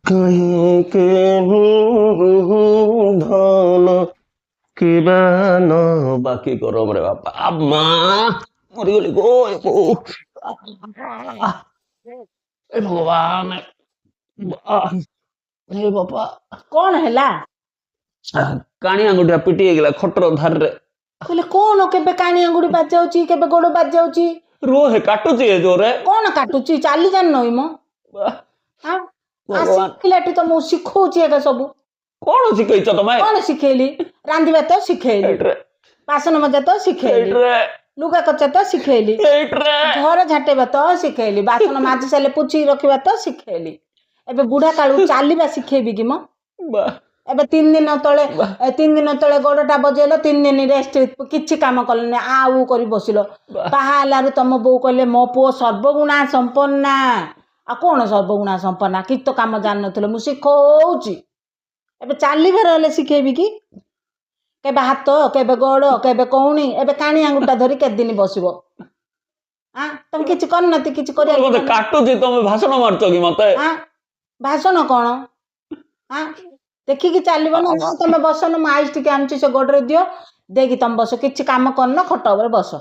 कहीं के धन किबा न बाकी गरम रे बापा अम्मा मरिगली गो ए भगवान हे बापा कौन हैला काणी आंगुठिया पिटी गला खटर धार रे कहले कौन केबे कानी अंगुड़ी बाज जाउची केबे गोड़ बाज जाउची रो हे काटुची ए जोरे कौन काटुची चाली जान नई मो हां भगवान आसिलाटी तो मु सिखौची एका सब कौन शिखैछ तमे कौन सिखेली रांदिबा तो सिखेली एट्रे बासन मजा तो सिखेली एट्रे लुगा कच्चा तो सिखेली एट्रे घर झाटेबा तो सिखेली बासन माजी साले पुछि रखिबा तो सिखेली एबे बुढ़ा कालू चालीबा सिखेबी कि मो बा एबे 3 दिन तळे 3 दिन तळे गोडटा बजेलो 3 दिन रेस्ट किछि काम करले आउ करी बसिलो बाहालारु तम बौ कहले मो पो सर्वगुणा संपन्ना आ कोन सर्वगुणा संपन्ना कि तो काम जान नथले मु सिखौची एबे चाली बेर हले सिखेबी कि केबे हाथ केबे गोड़ केबे कौणी एबे कानी आंगुटा धरी के दिन बसिबो हां तुम किछि कर नती किछि करिया मते काटुची तमे भाषण मारतो कि मते हां भाषण कोन हां देखि कि चालिबो ना तमे बसन म आइस टिके आनछि से गोडरे दियो देखि तम बस किछि काम करन खट ऊपर बस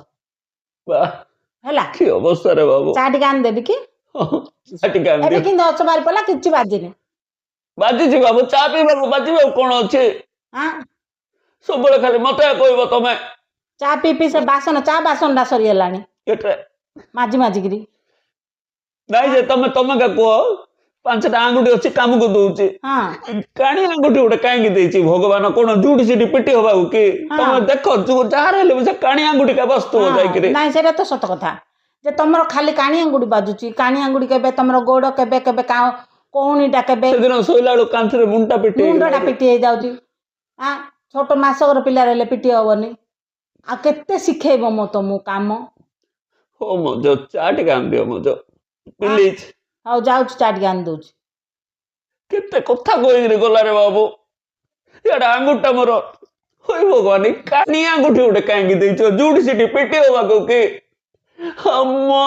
हला कि अवस्था रे बाबू चाटी गान देबी कि चाटी गान एबे कि 10 बार पला किछि बाजिनी बाजी छी बाबू चा पीबा बाजी कोन अछि हां सब बळे खाली मते कहबो तमे चा पी से बासन चा बासन डा सरी हलानी एट्रे माजी माजी गिरी नाही जे तमे तमे का को पांचटा आंगुठी अछि काम को दोउची हां काणी आंगुठी उडे कांगी देछि भगवान कोन जुडी सिटी पिटी होबा कि तमे देखो जु जार हेले से काणी आंगुठी का वस्तु हो जाई कि नाही सेटा तो सत कथा जे तमरो खाली काणी आंगुठी बाजुची काणी आंगुठी केबे तमरो गोड़ केबे केबे का कोणीटा केबे से दिन सोइलाळो कांथरे मुंटा पिटी हे जाउची हां छोट मासकर पिला रहले पिटी होबनी आ केते सिखेबो मो तमु काम हो मो जो चाट गान दियो मो जो प्लीज आउ जाउची चाट गान दोची केते कथा कोइ रे गला रे बाबू एडा आंगुठा मोर होय भगवान कानी आंगुठी उडे कांगी देइछो जुडी सिटी पिटी होबा को कि अम्मा